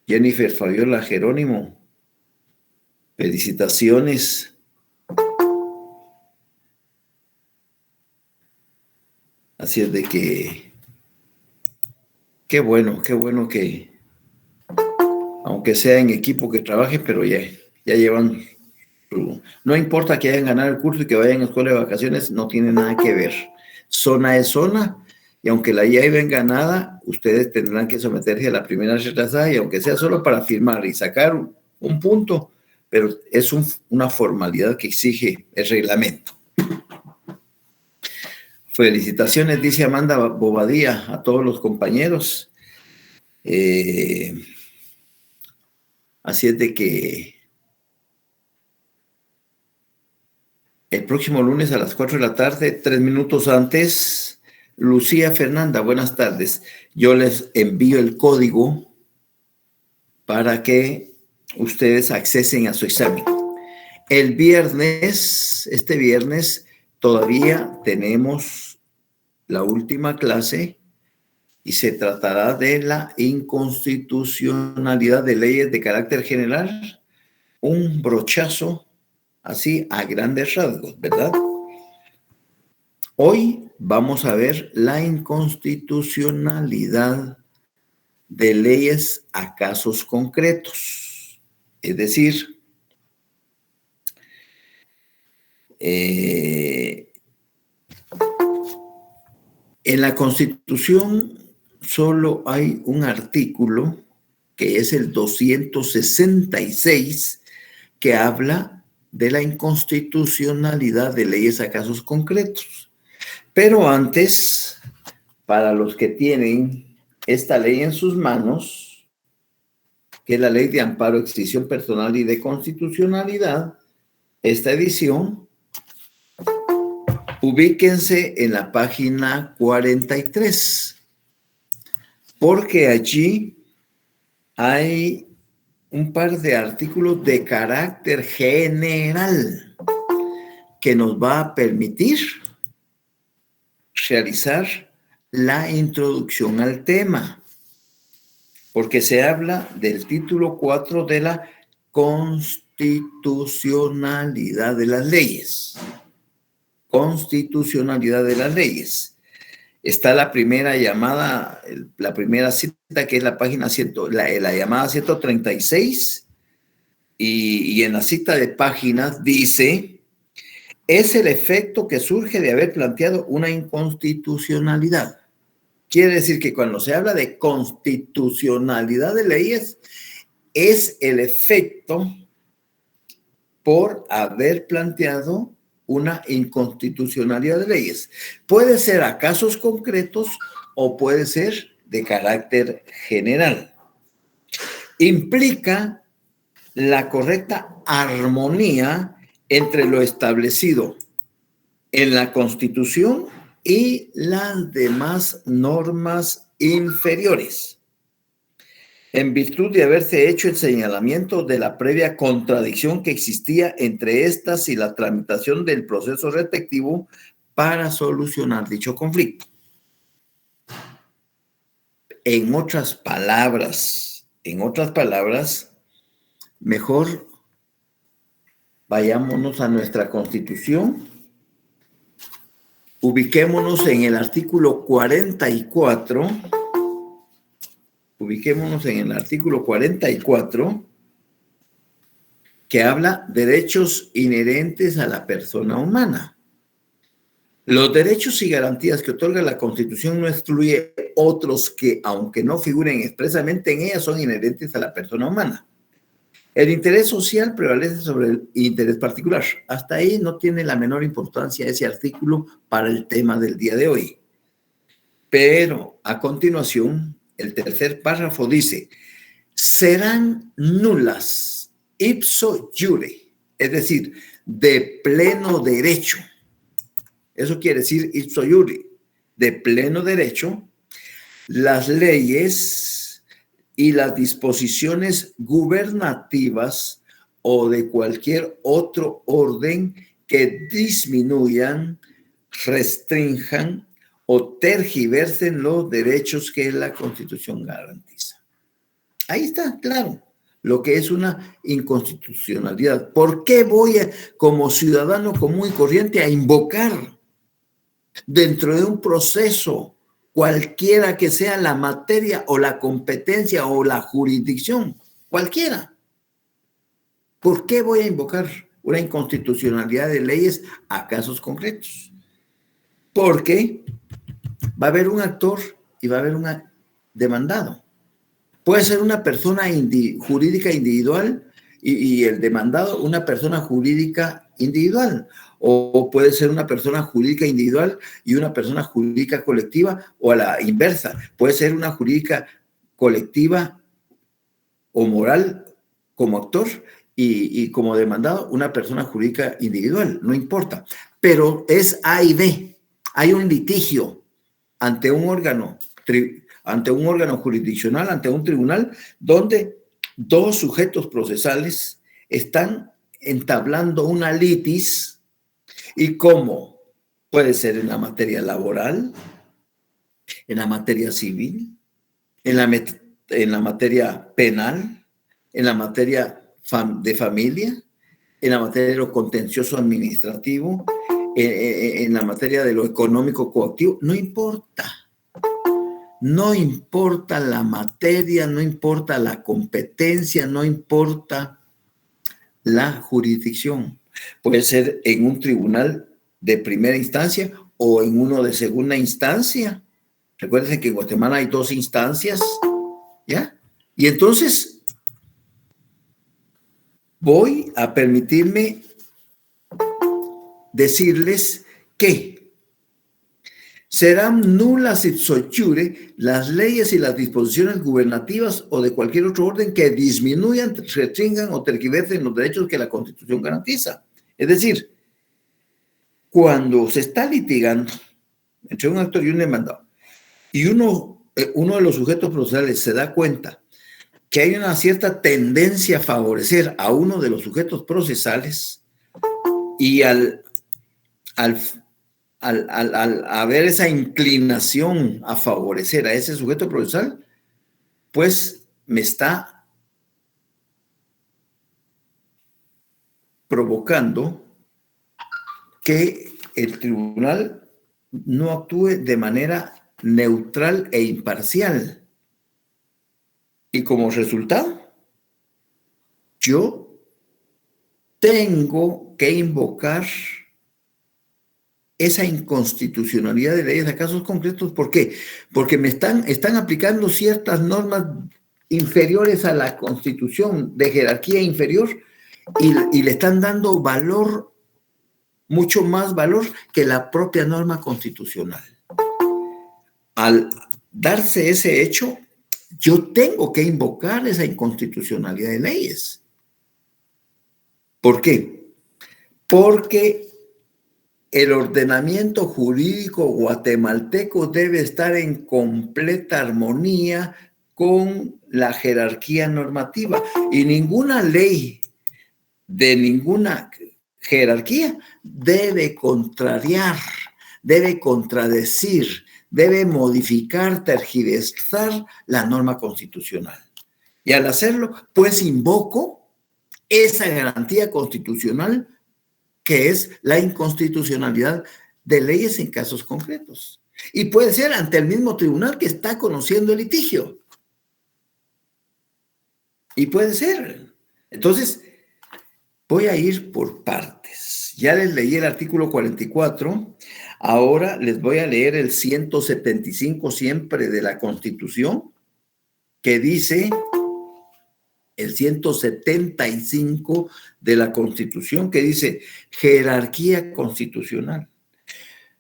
Jennifer Fabiola Jerónimo, felicitaciones. Así es de que, qué bueno que, aunque sea en equipo que trabaje, pero ya llevan su... No importa que hayan ganado el curso y que vayan a escuela de vacaciones, no tiene nada que ver. Zona es zona, y aunque la lleven ganada, ustedes tendrán que someterse a la primera retrasada, y aunque sea solo para firmar y sacar un punto, pero es una formalidad que exige el reglamento. Felicitaciones, dice Amanda Bobadilla, a todos los compañeros. Así es de que el próximo lunes a las 4 de la tarde, 3 minutos antes, Lucía Fernanda, buenas tardes. Yo les envío el código para que ustedes accesen a su examen. Este viernes, todavía tenemos la última clase y se tratará de la inconstitucionalidad de leyes de carácter general, un brochazo así a grandes rasgos, ¿verdad? Hoy vamos a ver la inconstitucionalidad de leyes a casos concretos. Es decir, en la Constitución solo hay un artículo, que es el 266, que habla de la inconstitucionalidad de leyes a casos concretos. Pero antes, para los que tienen esta ley en sus manos, que es la Ley de Amparo, Extinción Personal y de Constitucionalidad, esta edición, ubíquense en la página 43, porque allí hay un par de artículos de carácter general que nos va a permitir realizar la introducción al tema, porque se habla del título 4 de la constitucionalidad de las leyes. Constitucionalidad de las leyes. Está la primera llamada, la primera cita, que es la página la llamada 136, y en la cita de páginas dice: es el efecto que surge de haber planteado una inconstitucionalidad. Quiere decir que cuando se habla de constitucionalidad de leyes, es el efecto por haber planteado una inconstitucionalidad de leyes. Puede ser a casos concretos o puede ser de carácter general. Implica la correcta armonía entre lo establecido en la Constitución y las demás normas inferiores, en virtud de haberse hecho el señalamiento de la previa contradicción que existía entre estas y la tramitación del proceso respectivo para solucionar dicho conflicto. En otras palabras, mejor vayámonos a nuestra Constitución, ubiquémonos en el artículo 44. Ubiquémonos en el artículo 44, que habla de derechos inherentes a la persona humana. Los derechos y garantías que otorga la Constitución no excluye otros que, aunque no figuren expresamente en ella, son inherentes a la persona humana. El interés social prevalece sobre el interés particular. Hasta ahí no tiene la menor importancia ese artículo para el tema del día de hoy. Pero a continuación, el tercer párrafo dice: serán nulas ipso iure, es decir, de pleno derecho. Eso quiere decir ipso iure, de pleno derecho, las leyes y las disposiciones gubernativas o de cualquier otro orden que disminuyan, restrinjan o tergiversen los derechos que la Constitución garantiza. Ahí está, claro, lo que es una inconstitucionalidad. ¿Por qué voy como ciudadano común y corriente a invocar dentro de un proceso, cualquiera que sea la materia o la competencia o la jurisdicción, cualquiera? ¿Por qué voy a invocar una inconstitucionalidad de leyes a casos concretos? Porque va a haber un actor y va a haber un demandado. Puede ser una persona jurídica individual y el demandado una persona jurídica individual. O puede ser una persona jurídica individual y una persona jurídica colectiva, o a la inversa. Puede ser una jurídica colectiva o moral como actor y como demandado una persona jurídica individual. No importa. Pero es A y B. Hay un litigio ante un órgano jurisdiccional, ante un tribunal, donde dos sujetos procesales están entablando una litis, y cómo puede ser en la materia laboral, en la materia civil, en la materia penal, en la materia de familia, en la materia de lo contencioso administrativo, en la materia de lo económico coactivo. No importa. No importa la materia, no importa la competencia, no importa la jurisdicción. Puede ser en un tribunal de primera instancia o en uno de segunda instancia. Recuerden que en Guatemala hay dos instancias, ¿ya? Y entonces voy a permitirme decirles que serán nulas ipso iure las leyes y las disposiciones gubernativas o de cualquier otro orden que disminuyan, restringan o tergiversen los derechos que la Constitución garantiza. Es decir, cuando se está litigando entre un actor y un demandado y uno de los sujetos procesales se da cuenta que hay una cierta tendencia a favorecer a uno de los sujetos procesales, y al haber esa inclinación a favorecer a ese sujeto procesal, pues me está provocando que el tribunal no actúe de manera neutral e imparcial. Y como resultado, yo tengo que invocar esa inconstitucionalidad de leyes a casos concretos. ¿Por qué? Porque me están aplicando ciertas normas inferiores a la Constitución, de jerarquía inferior, y le están dando valor, mucho más valor que la propia norma constitucional. Al darse ese hecho, yo tengo que invocar esa inconstitucionalidad de leyes. ¿Por qué? Porque el ordenamiento jurídico guatemalteco debe estar en completa armonía con la jerarquía normativa, y ninguna ley de ninguna jerarquía debe contrariar, debe contradecir, debe modificar, tergiversar la norma constitucional. Y al hacerlo, pues invoco esa garantía constitucional que es la inconstitucionalidad de leyes en casos concretos. Y puede ser ante el mismo tribunal que está conociendo el litigio. Y puede ser. Entonces, voy a ir por partes. Ya les leí el artículo 44. Ahora les voy a leer el 175 siempre de la Constitución, que dice... El 175 de la Constitución, que dice jerarquía constitucional.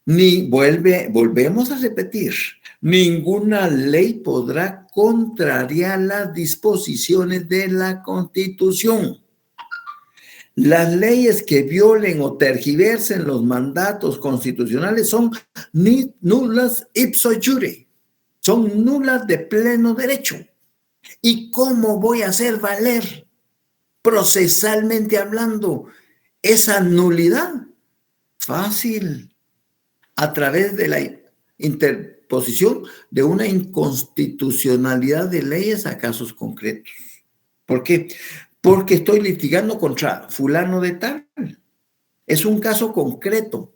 Volvemos a repetir, ninguna ley podrá contrariar las disposiciones de la Constitución. Las leyes que violen o tergiversen los mandatos constitucionales son nulas ipso iure, son nulas de pleno derecho. ¿Y cómo voy a hacer valer, procesalmente hablando, esa nulidad? Fácil, a través de la interposición de una inconstitucionalidad de leyes a casos concretos. ¿Por qué? Porque estoy litigando contra fulano de tal. Es un caso concreto.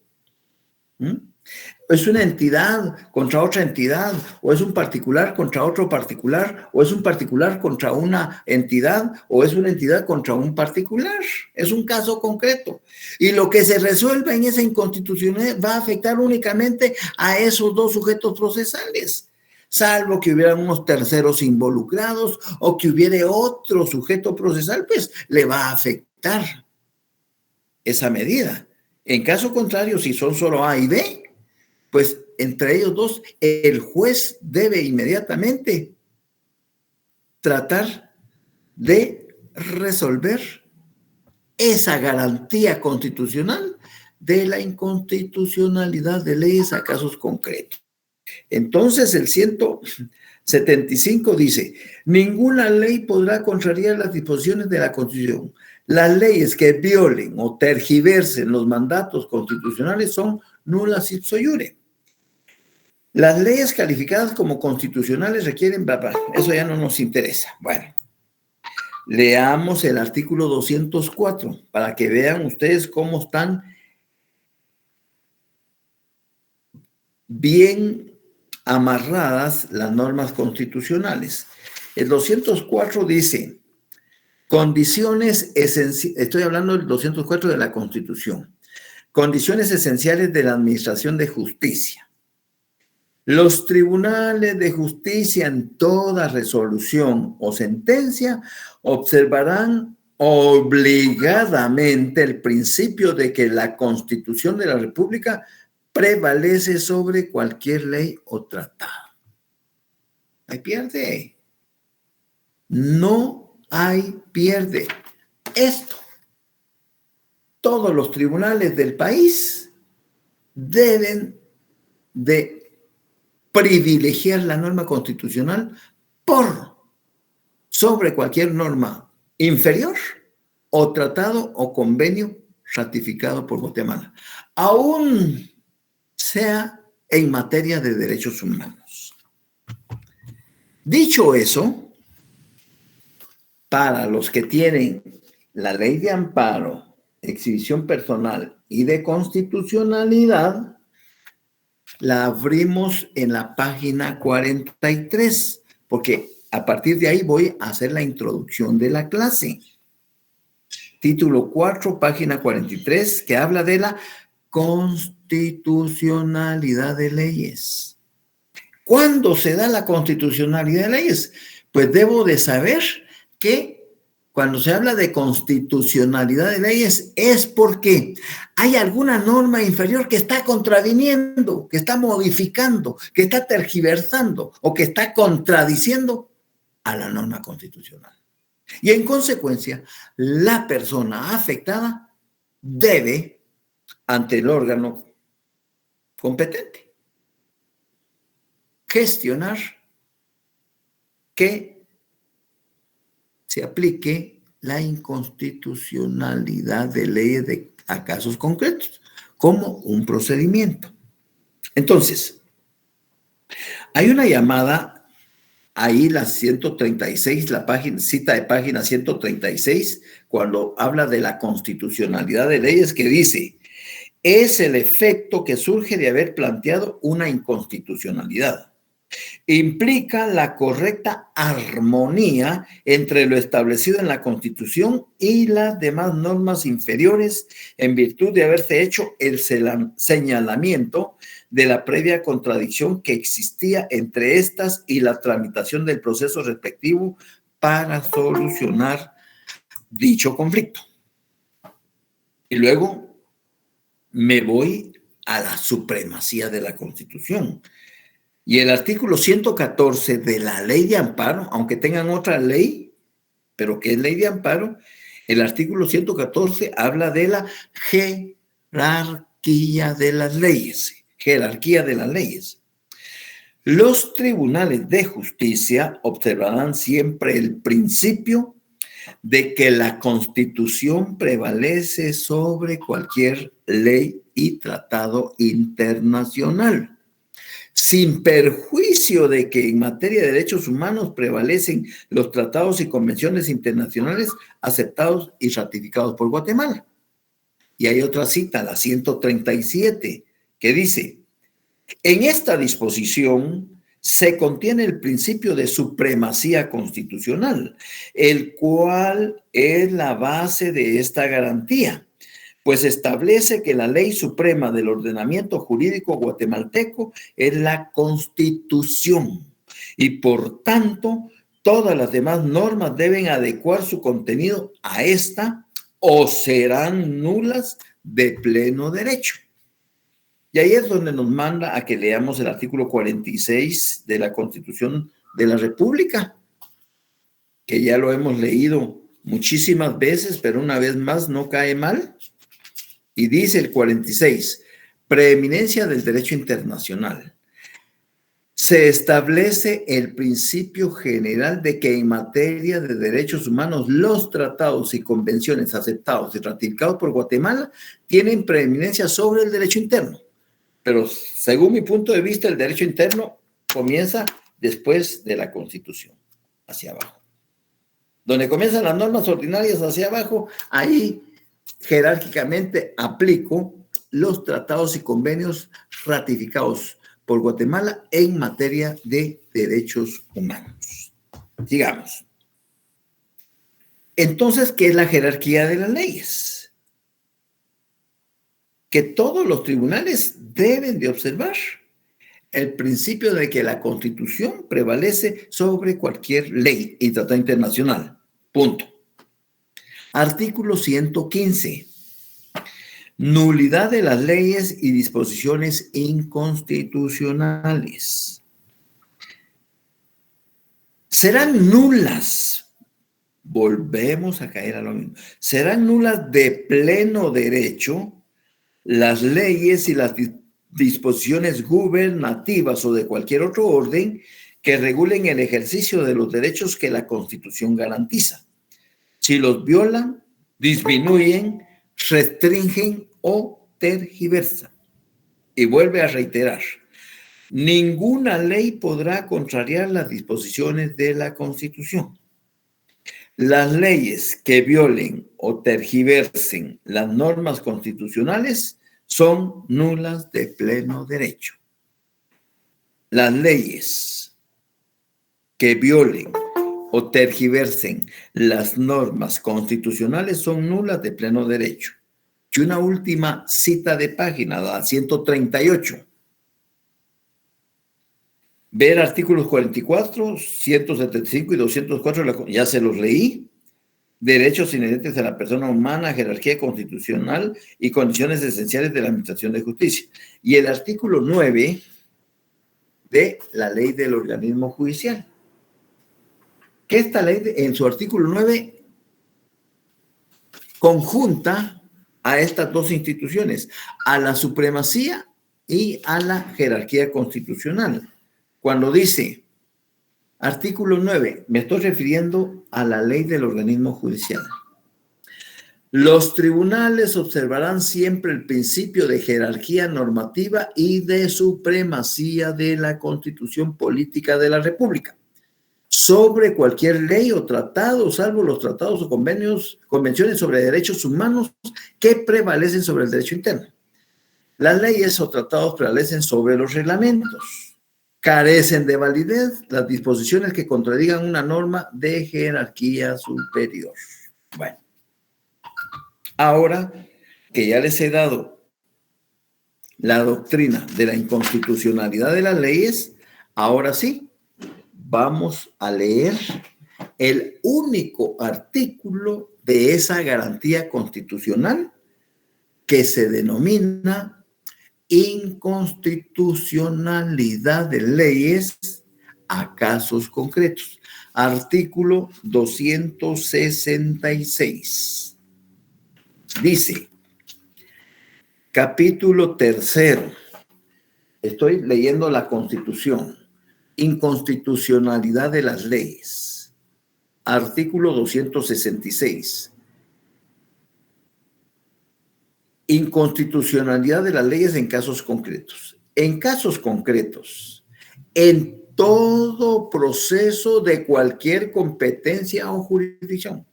Es una entidad contra otra entidad, o es un particular contra otro particular, o es un particular contra una entidad, o es una entidad contra un particular. Es un caso concreto. Y lo que se resuelva en esa inconstitucionalidad va a afectar únicamente a esos dos sujetos procesales, salvo que hubieran unos terceros involucrados o que hubiera otro sujeto procesal, pues le va a afectar esa medida. En caso contrario, si son solo A y B, pues entre ellos dos, el juez debe inmediatamente tratar de resolver esa garantía constitucional de la inconstitucionalidad de leyes a casos concretos. Entonces, el 175 dice, ninguna ley podrá contrariar las disposiciones de la Constitución. Las leyes que violen o tergiversen los mandatos constitucionales son nulas ipso iure. Las leyes calificadas como constitucionales requieren, eso ya no nos interesa. Bueno, leamos el artículo 204 para que vean ustedes cómo están bien amarradas las normas constitucionales. El 204 dice, condiciones esenciales, estoy hablando del 204 de la Constitución, condiciones esenciales de la administración de justicia. Los tribunales de justicia en toda resolución o sentencia observarán obligadamente el principio de que la Constitución de la República prevalece sobre cualquier ley o tratado. Ahí pierde. No hay pierde. Esto, todos los tribunales del país deben de privilegiar la norma constitucional sobre cualquier norma inferior o tratado o convenio ratificado por Guatemala, aún sea en materia de derechos humanos. Dicho eso, para los que tienen la ley de amparo, exhibición personal y de constitucionalidad, la abrimos en la página 43, porque a partir de ahí voy a hacer la introducción de la clase. Título 4, página 43, que habla de la constitucionalidad de leyes. ¿Cuándo se da la constitucionalidad de leyes? Pues debo de saber que cuando se habla de constitucionalidad de leyes es porque hay alguna norma inferior que está contraviniendo, que está modificando, que está tergiversando o que está contradiciendo a la norma constitucional. Y en consecuencia, la persona afectada debe, ante el órgano competente, gestionar que se aplique la inconstitucionalidad de leyes a casos concretos, como un procedimiento. Entonces, hay una llamada, ahí la 136, la página, cita de página 136, cuando habla de la constitucionalidad de leyes, que dice, es el efecto que surge de haber planteado una inconstitucionalidad. Implica la correcta armonía entre lo establecido en la Constitución y las demás normas inferiores en virtud de haberse hecho el señalamiento de la previa contradicción que existía entre estas y la tramitación del proceso respectivo para solucionar dicho conflicto. Y luego me voy a la supremacía de la Constitución. Y el artículo 114 de la ley de amparo, aunque tengan otra ley, pero que es ley de amparo, el artículo 114 habla de la jerarquía de las leyes. Jerarquía de las leyes. Los tribunales de justicia observarán siempre el principio de que la Constitución prevalece sobre cualquier ley y tratado internacional, sin perjuicio de que en materia de derechos humanos prevalecen los tratados y convenciones internacionales aceptados y ratificados por Guatemala. Y hay otra cita, la 137, que dice: en esta disposición se contiene el principio de supremacía constitucional, el cual es la base de esta garantía, pues establece que la ley suprema del ordenamiento jurídico guatemalteco es la Constitución y por tanto todas las demás normas deben adecuar su contenido a esta o serán nulas de pleno derecho. Y ahí es donde nos manda a que leamos el artículo 46 de la Constitución de la República, que ya lo hemos leído muchísimas veces, pero una vez más no cae mal. Y dice el 46, preeminencia del derecho internacional. Se establece el principio general de que en materia de derechos humanos los tratados y convenciones aceptados y ratificados por Guatemala tienen preeminencia sobre el derecho interno. Pero según mi punto de vista, el derecho interno comienza después de la Constitución, hacia abajo. Donde comienzan las normas ordinarias hacia abajo, ahí jerárquicamente aplico los tratados y convenios ratificados por Guatemala en materia de derechos humanos. Sigamos. Entonces, ¿qué es la jerarquía de las leyes? Que todos los tribunales deben de observar el principio de que la Constitución prevalece sobre cualquier ley y tratado internacional. Punto. Artículo 115. Nulidad de las leyes y disposiciones inconstitucionales. Serán nulas. Volvemos a caer a lo mismo. Serán nulas de pleno derecho las leyes y las disposiciones gubernativas o de cualquier otro orden que regulen el ejercicio de los derechos que la Constitución garantiza. Si los violan, disminuyen, restringen o tergiversan. Y vuelve a reiterar, ninguna ley podrá contrariar las disposiciones de la Constitución. Las leyes que violen o tergiversen las normas constitucionales son nulas de pleno derecho. Las leyes que violen o tergiversen las normas constitucionales son nulas de pleno derecho. Y una última cita de página, la 138. Ver artículos 44, 175 y 204, ya se los leí. Derechos inherentes a la persona humana, jerarquía constitucional y condiciones esenciales de la administración de justicia. Y el artículo 9 de la ley del organismo judicial. Que esta ley, en su artículo 9, conjunta a estas dos instituciones, a la supremacía y a la jerarquía constitucional. Cuando dice, artículo 9, me estoy refiriendo a la ley del organismo judicial. Los tribunales observarán siempre el principio de jerarquía normativa y de supremacía de la Constitución Política de la República sobre cualquier ley o tratado, salvo los tratados o convenciones sobre derechos humanos que prevalecen sobre el derecho interno. Las leyes o tratados prevalecen sobre los reglamentos. Carecen de validez las disposiciones que contradigan una norma de jerarquía superior. Bueno, ahora que ya les he dado la doctrina de la inconstitucionalidad de las leyes, ahora sí, vamos a leer el único artículo de esa garantía constitucional que se denomina inconstitucionalidad de leyes a casos concretos. Artículo 266. Dice, capítulo 3. Estoy leyendo la Constitución. Inconstitucionalidad de las leyes. Artículo 266. Inconstitucionalidad de las leyes en casos concretos. En casos concretos, en todo proceso de cualquier competencia o jurisdicción.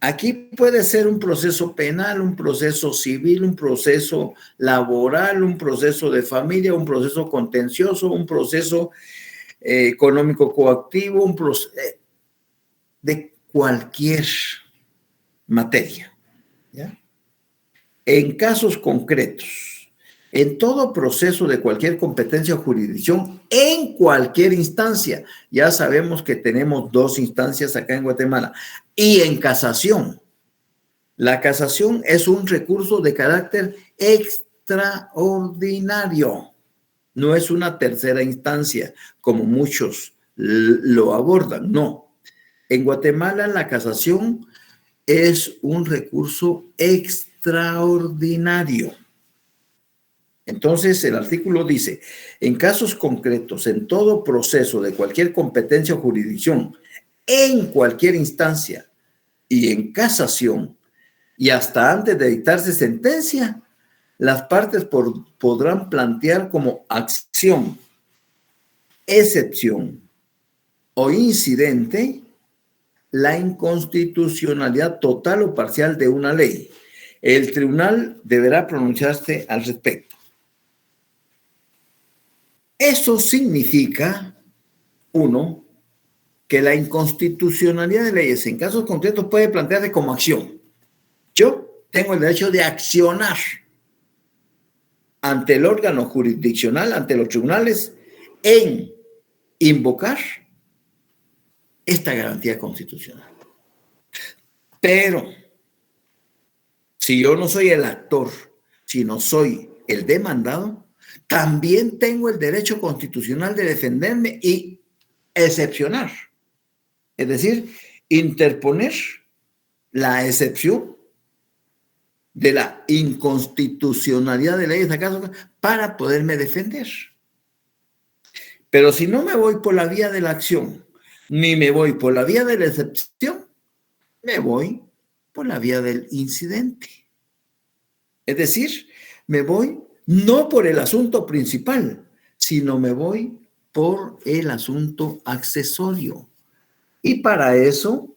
Aquí puede ser un proceso penal, un proceso civil, un proceso laboral, un proceso de familia, un proceso contencioso, un proceso económico coactivo, un proceso de cualquier materia, ¿ya? En casos concretos, en todo proceso de cualquier competencia o jurisdicción, en cualquier instancia, ya sabemos que tenemos 2 instancias acá en Guatemala, y en casación. La casación es un recurso de carácter extraordinario, no es una tercera instancia, como muchos lo abordan, no. En Guatemala la casación es un recurso extraordinario. Entonces, el artículo dice, en casos concretos, en todo proceso de cualquier competencia o jurisdicción, en cualquier instancia y en casación, y hasta antes de dictarse sentencia, las partes podrán plantear como acción, excepción o incidente la inconstitucionalidad total o parcial de una ley. El tribunal deberá pronunciarse al respecto. Eso significa, 1, que la inconstitucionalidad de leyes en casos concretos puede plantearse como acción. Yo tengo el derecho de accionar ante el órgano jurisdiccional, ante los tribunales, en invocar esta garantía constitucional. Pero si yo no soy el actor, sino soy el demandado, también tengo el derecho constitucional de defenderme y excepcionar. Es decir, interponer la excepción de la inconstitucionalidad de leyes acaso para poderme defender. Pero si no me voy por la vía de la acción, ni me voy por la vía de la excepción, me voy por la vía del incidente. Es decir, me voy no por el asunto principal, sino me voy por el asunto accesorio. Y para eso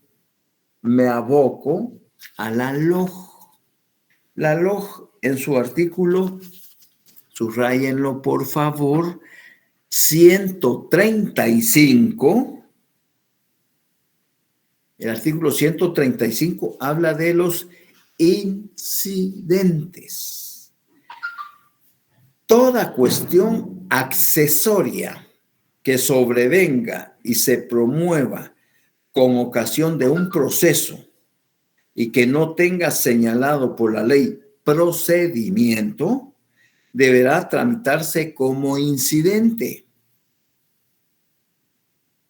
me aboco a la LOG. La LOG en su artículo, subrayenlo por favor, 135, el artículo 135 habla de los incidentes. Toda cuestión accesoria que sobrevenga y se promueva con ocasión de un proceso y que no tenga señalado por la ley procedimiento, deberá tramitarse como incidente.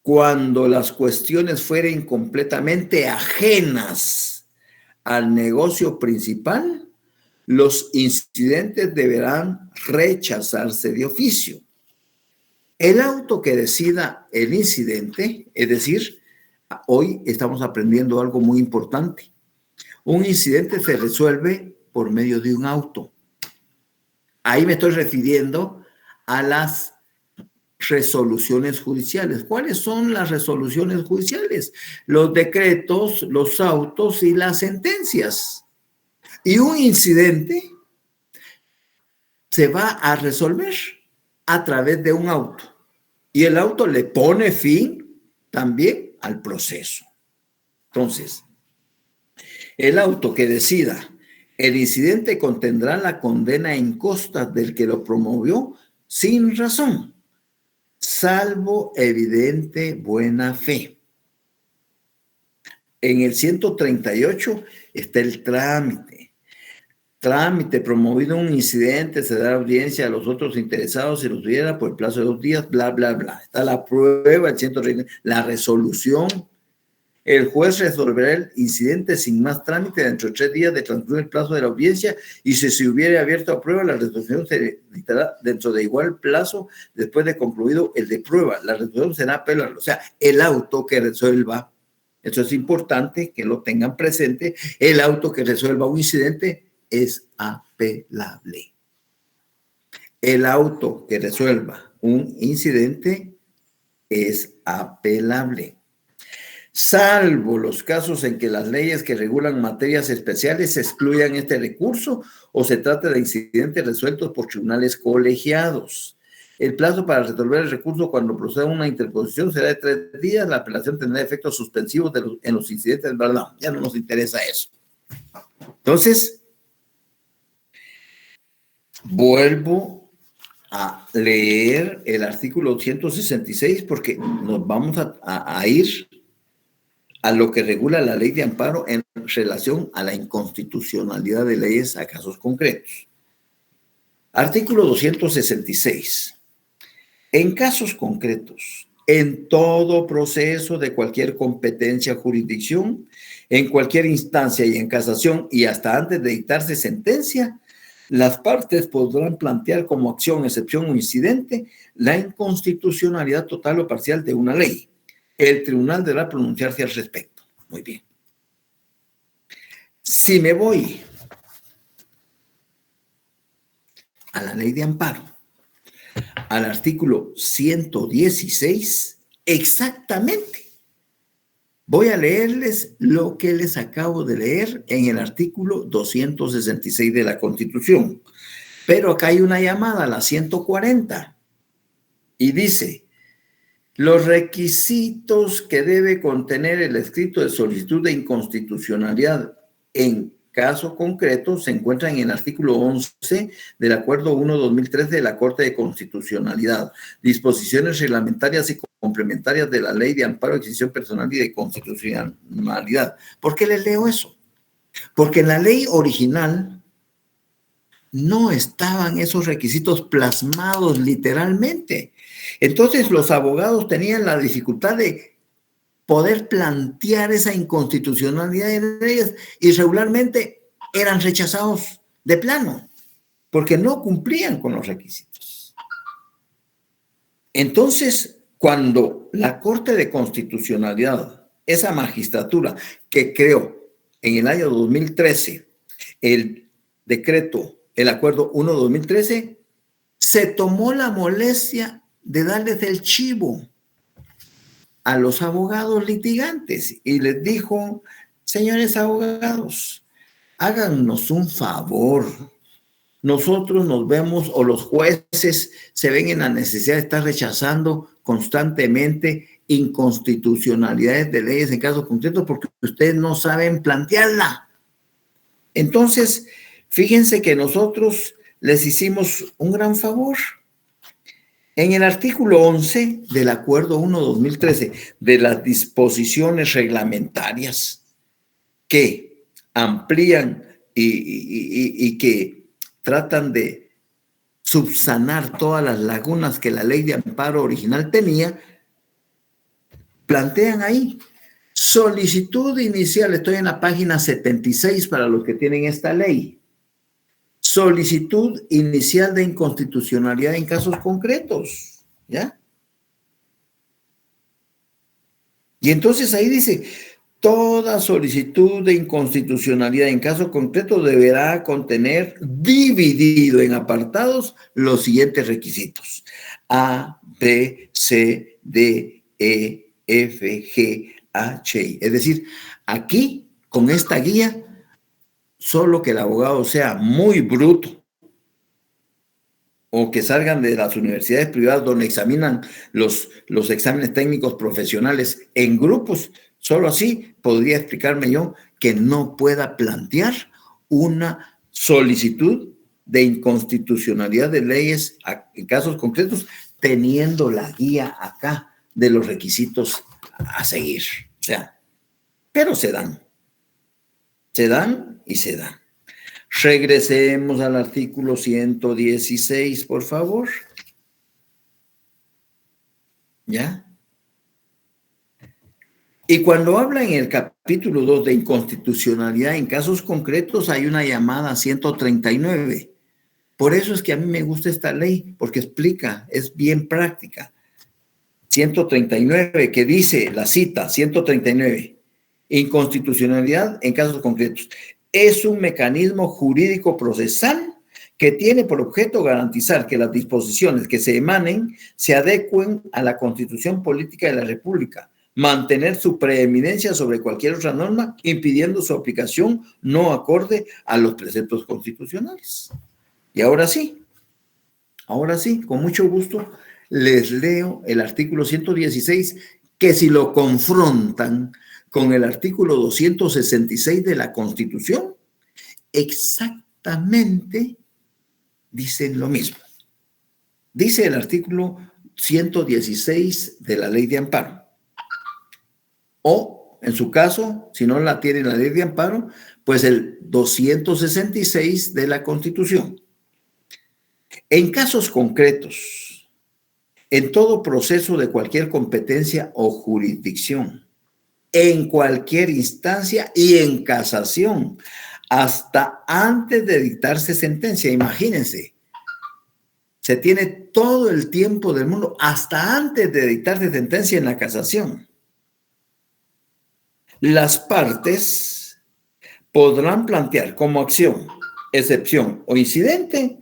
Cuando las cuestiones fueren completamente ajenas al negocio principal, los incidentes deberán rechazarse de oficio. El auto que decida el incidente, es decir, hoy estamos aprendiendo algo muy importante. Un incidente se resuelve por medio de un auto. Ahí me estoy refiriendo a las resoluciones judiciales. ¿Cuáles son las resoluciones judiciales? Los decretos, los autos y las sentencias. Y un incidente se va a resolver a través de un auto. Y el auto le pone fin también al proceso. Entonces, el auto que decida el incidente contendrá la condena en costas del que lo promovió sin razón, salvo evidente buena fe. En el 138 está el trámite. Trámite promovido un incidente, se da audiencia a los otros interesados si los tuviera por el plazo de 2 días, bla, bla, bla. Está la prueba, el 130, la resolución. El juez resolverá el incidente sin más trámite dentro de 3 días de transcurrir el plazo de la audiencia y si se hubiera abierto a prueba, la resolución se dictará dentro de igual plazo después de concluido el de prueba. La resolución será apelable. O sea, el auto que resuelva, eso es importante que lo tengan presente, el auto que resuelva un incidente es apelable. El auto que resuelva un incidente es apelable, salvo los casos en que las leyes que regulan materias especiales excluyan este recurso o se trate de incidentes resueltos por tribunales colegiados. El plazo para resolver el recurso cuando proceda una interposición será de 3 días. La apelación tendrá efectos suspensivos en los incidentes, ¿verdad? Ya no nos interesa eso. Entonces, vuelvo a leer el artículo 166 porque nos vamos a ir a lo que regula la ley de amparo en relación a la inconstitucionalidad de leyes a casos concretos. Artículo 266. En casos concretos, en todo proceso de cualquier competencia o jurisdicción, en cualquier instancia y en casación y hasta antes de dictarse sentencia, las partes podrán plantear como acción, excepción o incidente la inconstitucionalidad total o parcial de una ley. El tribunal deberá pronunciarse al respecto. Muy bien. Si me voy a la ley de amparo, al artículo 116, exactamente. Voy a leerles lo que les acabo de leer en el artículo 266 de la Constitución. Pero acá hay una llamada, la 140, y dice: los requisitos que debe contener el escrito de solicitud de inconstitucionalidad en caso concreto se encuentran en el artículo 11 del Acuerdo 1-2013 de la Corte de Constitucionalidad, disposiciones reglamentarias y complementarias de la Ley de Amparo, Adquisición Personal y de Constitucionalidad. ¿Por qué les leo eso? Porque en la ley original no estaban esos requisitos plasmados literalmente. Entonces los abogados tenían la dificultad de poder plantear esa inconstitucionalidad de leyes y regularmente eran rechazados de plano porque no cumplían con los requisitos. Entonces, cuando la Corte de Constitucionalidad, esa magistratura que creó en el año 2013 el decreto, el Acuerdo 1-2013, se tomó la molestia de darles el chivo a los abogados litigantes y les dijo: señores abogados, háganos un favor. Nosotros nos vemos, o los jueces se ven en la necesidad de estar rechazando constantemente inconstitucionalidades de leyes en casos concretos porque ustedes no saben plantearla. Entonces, fíjense que nosotros les hicimos un gran favor. En el artículo 11 del Acuerdo 1-2013 de las disposiciones reglamentarias que amplían y que tratan de subsanar todas las lagunas que la ley de amparo original tenía, plantean ahí solicitud inicial. Estoy en la página 76 para los que tienen esta ley. Solicitud inicial de inconstitucionalidad en casos concretos, ¿ya? Y entonces ahí dice: toda solicitud de inconstitucionalidad en caso concreto deberá contener, dividido en apartados, los siguientes requisitos: A, B, C, D, E, F, G, H, I. Es decir, aquí, con esta guía, solo que el abogado sea muy bruto o que salgan de las universidades privadas donde examinan los exámenes técnicos profesionales en grupos, solo así podría explicarme yo que no pueda plantear una solicitud de inconstitucionalidad de leyes en casos concretos, teniendo la guía acá de los requisitos a seguir. O sea, pero se dan y se dan. Regresemos al artículo 116, por favor. ¿Ya? Y cuando habla en el capítulo 2 de inconstitucionalidad en casos concretos, hay una llamada 139. Por eso es que a mí me gusta esta ley, porque explica, es bien práctica. 139, que dice la cita, 139, inconstitucionalidad en casos concretos. Es un mecanismo jurídico procesal que tiene por objeto garantizar que las disposiciones que se emanen se adecuen a la Constitución Política de la República, mantener su preeminencia sobre cualquier otra norma, impidiendo su aplicación no acorde a los preceptos constitucionales. Y ahora sí, con mucho gusto, les leo el artículo 116, que si lo confrontan con el artículo 266 de la Constitución, exactamente dicen lo mismo. Dice el artículo 116 de la Ley de Amparo. O, en su caso, si no la tiene la Ley de Amparo, pues el 266 de la Constitución. En casos concretos, en todo proceso de cualquier competencia o jurisdicción, en cualquier instancia y en casación, hasta antes de dictarse sentencia. Imagínense, se tiene todo el tiempo del mundo hasta antes de dictarse sentencia en la casación. Las partes podrán plantear como acción, excepción o incidente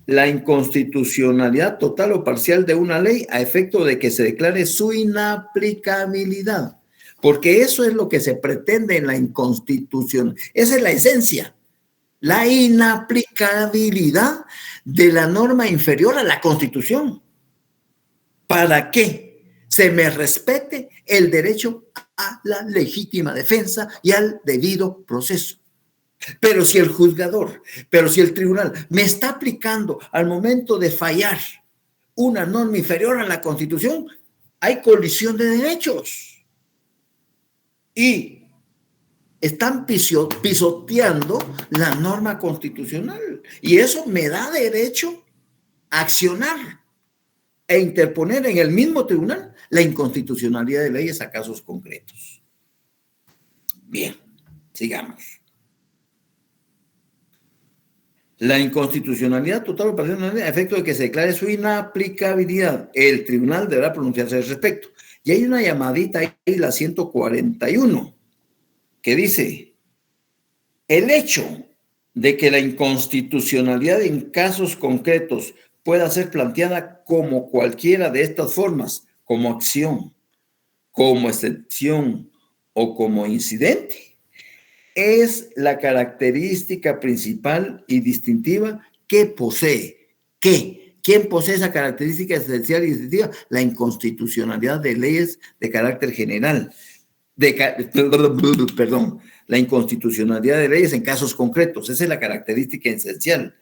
la inconstitucionalidad total o parcial de una ley a efecto de que se declare su inaplicabilidad. Porque eso es lo que se pretende en la inconstitución. Esa es la esencia. La inaplicabilidad de la norma inferior a la Constitución. ¿Para qué? Se me respete el derecho a la legítima defensa y al debido proceso. Pero si el juzgador, si el tribunal me está aplicando al momento de fallar una norma inferior a la Constitución, hay colisión de derechos. Y están pisoteando la norma constitucional. Y eso me da derecho a accionar e interponer en el mismo tribunal la inconstitucionalidad de leyes a casos concretos. Bien, sigamos. La inconstitucionalidad total o parcial a efecto de que se declare su inaplicabilidad. El tribunal deberá pronunciarse al respecto. Y hay una llamadita ahí, la 141, que dice: el hecho de que la inconstitucionalidad en casos concretos pueda ser planteada como cualquiera de estas formas, como acción, como excepción o como incidente, es la característica principal y distintiva que posee. ¿Quién posee esa característica esencial y distintiva? La inconstitucionalidad de leyes de carácter general. La inconstitucionalidad de leyes en casos concretos. Esa es la característica esencial,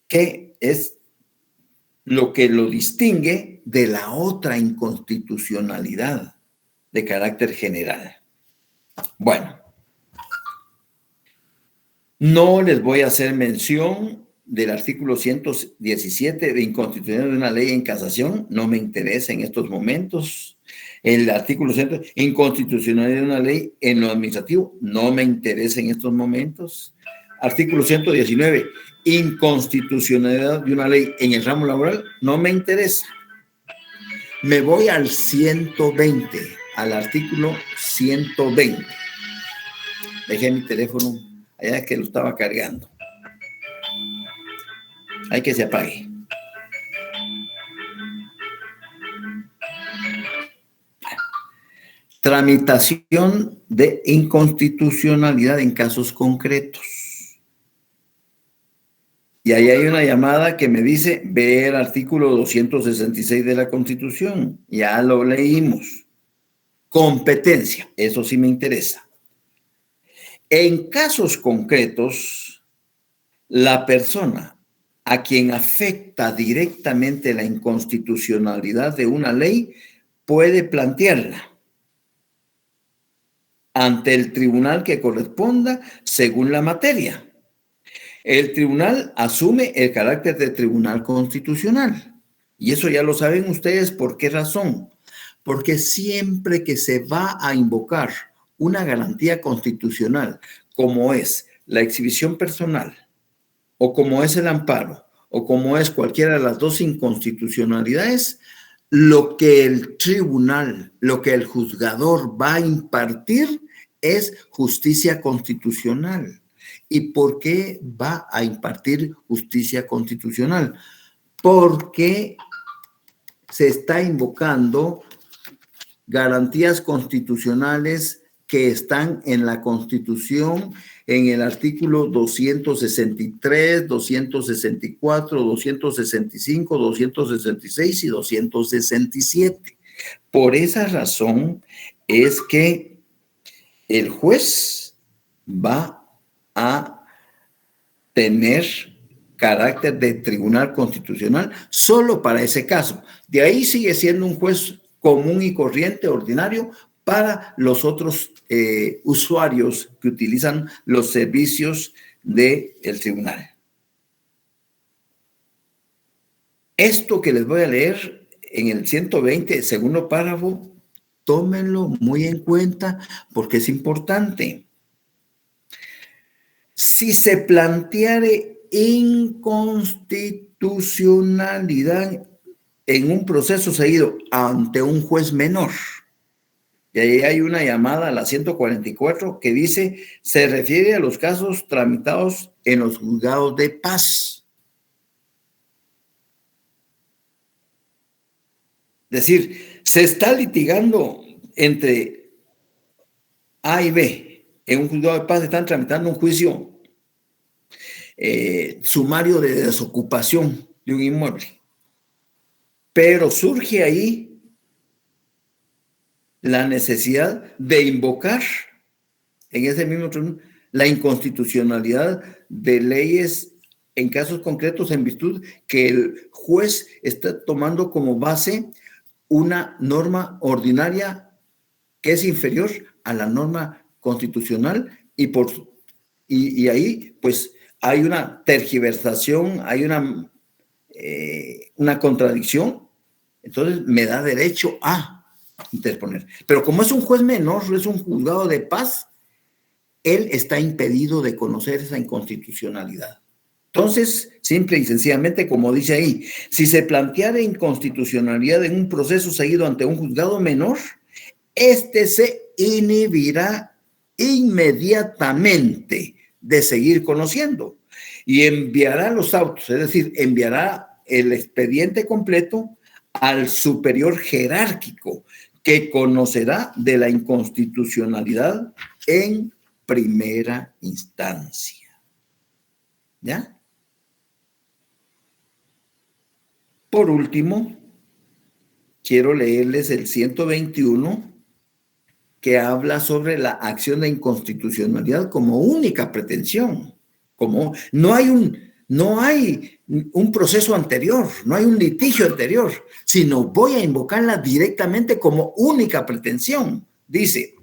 que es lo que lo distingue de la otra inconstitucionalidad de carácter general. Bueno, no les voy a hacer mención del artículo 117 de inconstitucionalidad de una ley en casación, no me interesa en estos momentos. El artículo 100, inconstitucionalidad de una ley en lo administrativo, no me interesa en estos momentos. Artículo 119, inconstitucionalidad de una ley en el ramo laboral, no me interesa. Me voy al 120, al artículo 120. Dejé mi teléfono allá que lo estaba cargando. Hay que se apague. Tramitación de inconstitucionalidad en casos concretos. Y ahí hay una llamada que me dice, ve el artículo 266 de la Constitución. Ya lo leímos. Competencia, eso sí me interesa. En casos concretos, la persona a quien afecta directamente la inconstitucionalidad de una ley puede plantearla ante el tribunal que corresponda según la materia. El tribunal asume el carácter de tribunal constitucional. Y eso ya lo saben ustedes. ¿Por qué razón? Porque siempre que se va a invocar una garantía constitucional, como es la exhibición personal, o como es el amparo, o como es cualquiera de las dos inconstitucionalidades, lo que el tribunal, lo que el juzgador va a impartir es justicia constitucional. ¿Y por qué va a impartir justicia constitucional? Porque se está invocando garantías constitucionales que están en la Constitución, en el artículo 263, 264, 265, 266 y 267. Por esa razón es que el juez va a tener carácter de tribunal constitucional solo para ese caso. De ahí sigue siendo un juez común y corriente, ordinario, para los otros usuarios que utilizan los servicios del tribunal. Esto que les voy a leer en el 120, segundo párrafo, tómenlo muy en cuenta porque es importante. Si se planteare inconstitucionalidad en un proceso seguido ante un juez menor, y ahí hay una llamada a la 144 que dice, se refiere a los casos tramitados en los juzgados de paz. Es decir, se está litigando entre A y B. En un juzgado de paz están tramitando un juicio sumario de desocupación de un inmueble. Pero surge ahí la necesidad de invocar en ese mismo tribunal la inconstitucionalidad de leyes en casos concretos en virtud que el juez está tomando como base una norma ordinaria que es inferior a la norma constitucional y ahí pues hay una tergiversación, hay una contradicción, entonces me da derecho a interponer. Pero como es un juez menor, es un juzgado de paz, él está impedido de conocer esa inconstitucionalidad. Entonces, simple y sencillamente, como dice ahí, si se planteara inconstitucionalidad en un proceso seguido ante un juzgado menor, este se inhibirá inmediatamente de seguir conociendo y enviará los autos, es decir, enviará el expediente completo al superior jerárquico que conocerá de la inconstitucionalidad en primera instancia. ¿Ya? Por último, quiero leerles el 121 que habla sobre la acción de inconstitucionalidad como única pretensión. Como no hay un proceso anterior, no hay un litigio anterior, sino voy a invocarla directamente como única pretensión. Dice,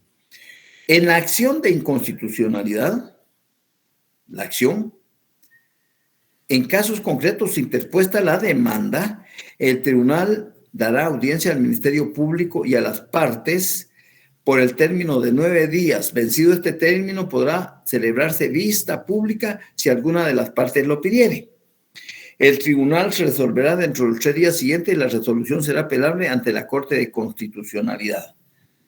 en la acción de inconstitucionalidad, la acción, en casos concretos interpuesta la demanda, el tribunal dará audiencia al Ministerio Público y a las partes por el término de 9 días. Vencido este término, podrá celebrarse vista pública si alguna de las partes lo pidiere. El tribunal resolverá dentro de los 3 días siguientes y la resolución será apelable ante la Corte de Constitucionalidad.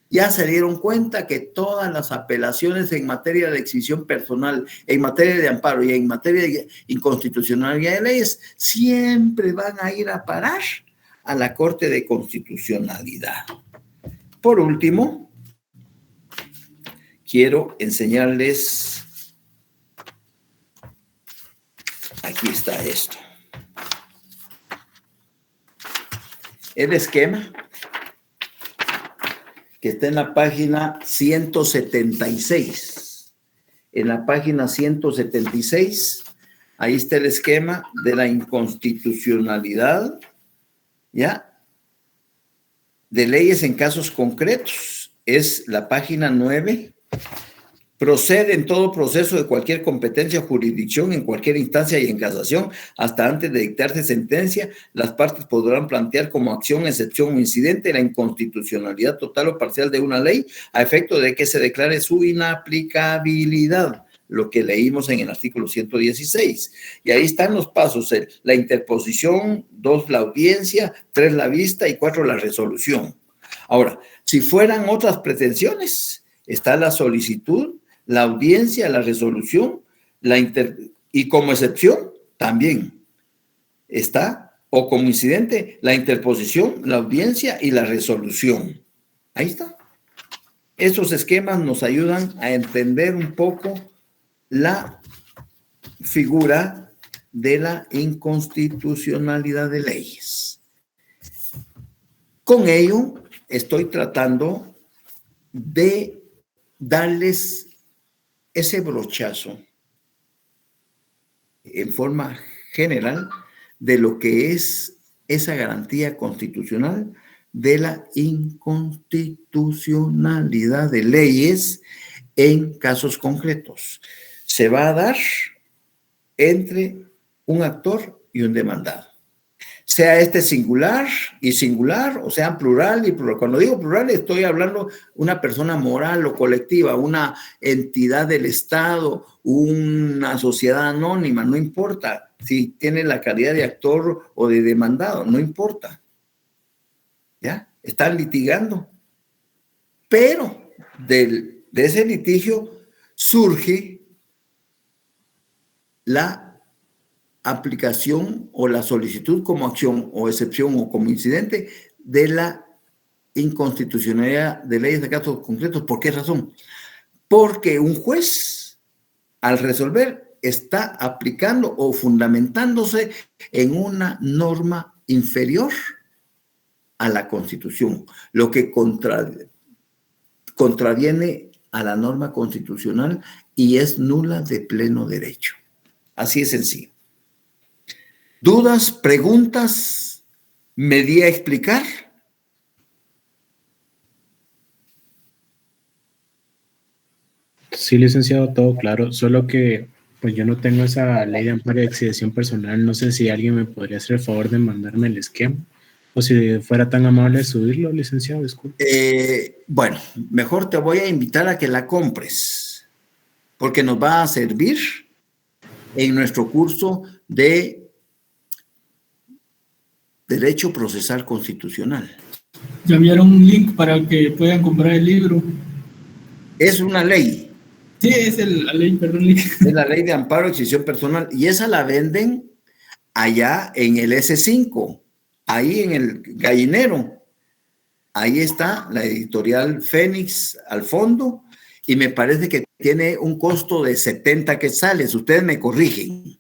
Ya se dieron cuenta que todas las apelaciones en materia de exhibición personal, en materia de amparo y en materia de inconstitucionalidad de leyes siempre van a ir a parar a la Corte de Constitucionalidad. Por último, quiero enseñarles, aquí está esto, el esquema que está en la página 176. En la página 176, ahí está el esquema de la inconstitucionalidad, ¿ya? De leyes en casos concretos. Es la página 9. Procede en todo proceso de cualquier competencia o jurisdicción, en cualquier instancia y en casación, hasta antes de dictarse sentencia, las partes podrán plantear como acción, excepción o incidente la inconstitucionalidad total o parcial de una ley a efecto de que se declare su inaplicabilidad, lo que leímos en el artículo 116. Y ahí están los pasos, la interposición, 2, la audiencia, 3, la vista y 4, la resolución. Ahora, si fueran otras pretensiones, está la solicitud, la audiencia, la resolución, y como excepción también está, o como incidente, la interposición, la audiencia y la resolución. Ahí está. Estos esquemas nos ayudan a entender un poco la figura de la inconstitucionalidad de leyes. Con ello, estoy tratando de darles ese brochazo en forma general de lo que es esa garantía constitucional de la inconstitucionalidad de leyes en casos concretos. Se va a dar entre un actor y un demandado. Sea este singular y singular, o sea plural y plural. Cuando digo plural estoy hablando de una persona moral o colectiva, una entidad del Estado, una sociedad anónima, no importa si tiene la calidad de actor o de demandado, no importa. ¿Ya? Están litigando. Pero de ese litigio surge la aplicación o la solicitud como acción o excepción o como incidente de la inconstitucionalidad de leyes de casos concretos. ¿Por qué razón? Porque un juez, al resolver, está aplicando o fundamentándose en una norma inferior a la Constitución, lo que contraviene a la norma constitucional y es nula de pleno derecho. Así es sencillo. ¿Dudas, preguntas? ¿Me di a explicar? Sí, licenciado, todo claro, solo que pues yo no tengo esa ley de amparo y accesión personal. No sé si alguien me podría hacer el favor de mandarme el esquema o si fuera tan amable de subirlo, licenciado, disculpe. Bueno, mejor te voy a invitar a que la compres, porque nos va a servir en nuestro curso de Derecho Procesal Constitucional. Ya enviaron un link para que puedan comprar el libro. Es una ley. Sí, es la ley, perdón. Es la ley de amparo y accesión personal, y esa la venden allá en el S5, ahí en el gallinero. Ahí está la editorial Fénix al fondo, y me parece que tiene un costo de 70 quetzales. Ustedes me corrigen.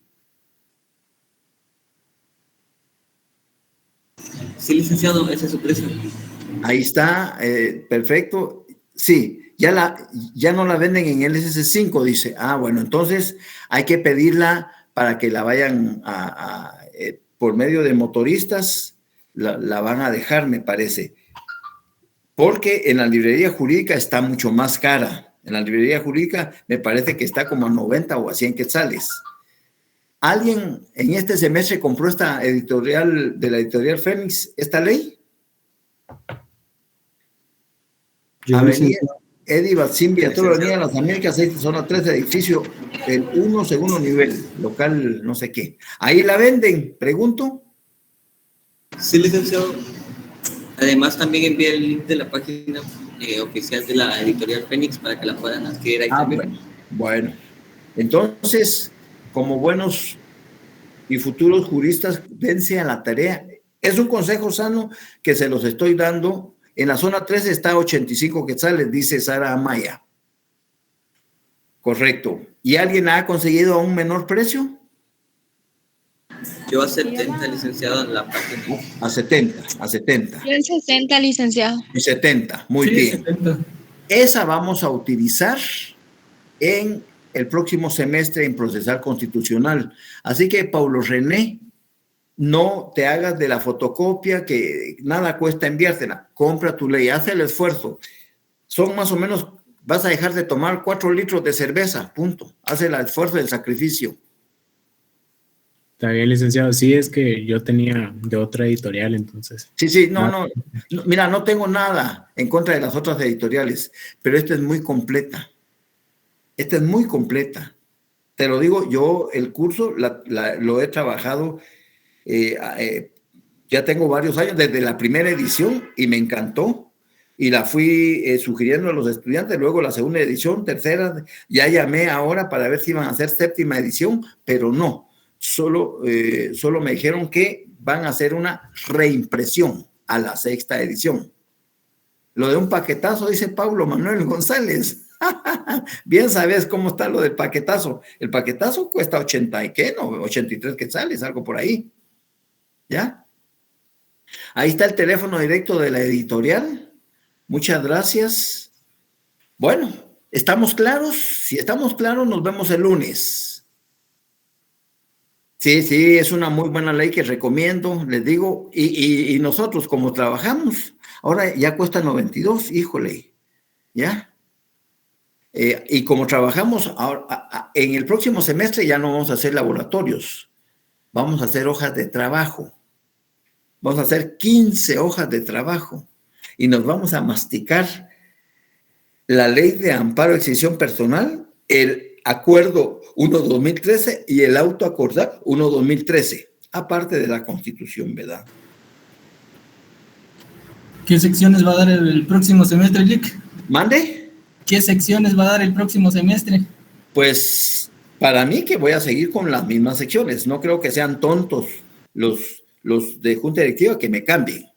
Sí, licenciado, ese es su precio. Ahí está, perfecto. Sí, ya no la venden en el SS5, dice. Ah, bueno, entonces hay que pedirla para que la vayan por medio de motoristas, la van a dejar, me parece. Porque en la librería jurídica está mucho más cara. En la librería jurídica me parece que está como a 90 o a 100 quetzales. ¿Alguien en este semestre compró esta editorial de la editorial Fénix, esta ley? Avenida Eddie Batsim, Villatoro, Avenida Las Américas, zona 3, edificio el 1, segundo nivel, local no sé qué. Ahí la venden, pregunto. Sí, licenciado. Además, también envié el link de la página oficial de la editorial Fénix para que la puedan adquirir ahí también. Bueno. Entonces, como buenos y futuros juristas, dense a la tarea. Es un consejo sano que se los estoy dando. En la zona 3 está 85 quetzales, dice Sara Amaya. Correcto. ¿Y alguien ha conseguido a un menor precio? Yo a 70, licenciado, en la página. A 70. Yo en 60, licenciado. En 70, muy Sí, bien. 70. Esa vamos a utilizar en el próximo semestre en procesal constitucional. Así que, Paulo René, no te hagas de la fotocopia que nada cuesta enviártela. Compra tu ley, haz el esfuerzo. Son más o menos, vas a dejar de tomar 4 litros de cerveza, punto. Haz el esfuerzo del sacrificio. Está bien, licenciado. Sí, es que yo tenía de otra editorial, entonces. Sí, no, mira, no tengo nada en contra de las otras editoriales, pero esta es muy completa. Esta es muy completa. Te lo digo, yo el curso lo he trabajado, ya tengo varios años, desde la primera edición, y me encantó, y la fui sugiriendo a los estudiantes, luego la segunda edición, tercera, ya llamé ahora para ver si iban a hacer séptima edición, pero no, solo me dijeron que van a hacer una reimpresión a la sexta edición. Lo de un paquetazo, dice Pablo Manuel González. Bien sabes cómo está lo del paquetazo. El paquetazo cuesta 80 y qué, no, 83 quetzales, algo por ahí. ¿Ya? Ahí está el teléfono directo de la editorial. Muchas gracias. Bueno, ¿estamos claros? Si estamos claros, nos vemos el lunes. Sí, es una muy buena ley que recomiendo, les digo, y nosotros como trabajamos, ahora ya cuesta 92, híjole, ¿ya? Y como trabajamos ahora, en el próximo semestre ya no vamos a hacer laboratorios, vamos a hacer hojas de trabajo. Vamos a hacer 15 hojas de trabajo y nos vamos a masticar la ley de amparo de exhibición personal, el acuerdo 1-2013 y el autoacordar 1-2013, aparte de la Constitución, ¿verdad? ¿Qué secciones va a dar el próximo semestre, Lick? ¿Mande? ¿Qué secciones va a dar el próximo semestre? Pues para mí que voy a seguir con las mismas secciones. No creo que sean tontos los de Junta Directiva que me cambien.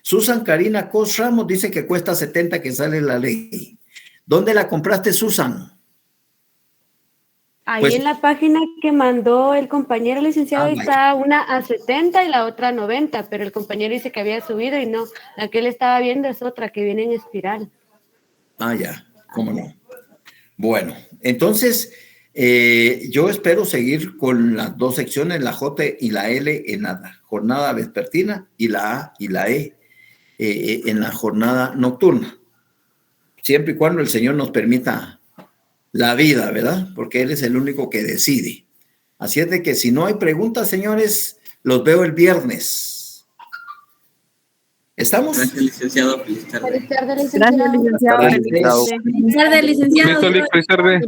Susan Karina Cos Ramos dice que cuesta 70 que sale la ley. ¿Dónde la compraste, Susan? Ahí Pues, en la página que mandó el compañero licenciado está una a 70 y la otra a 90, pero el compañero dice que había subido y no. La que él estaba viendo es otra que viene en espiral. Ya, cómo no. Bueno, entonces yo espero seguir con las dos secciones, la J y la L en la jornada vespertina y la A y la E en la jornada nocturna. Siempre y cuando el Señor nos permita la vida, ¿verdad? Porque Él es el único que decide. Así es de que si no hay preguntas, señores, los veo el viernes. ¿Estamos? Gracias, licenciado. Feliz tarde. Feliz tarde, licenciado. Gracias, licenciado. Feliz tarde, licenciado. Feliz tarde.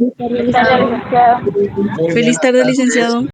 Feliz tarde, licenciado.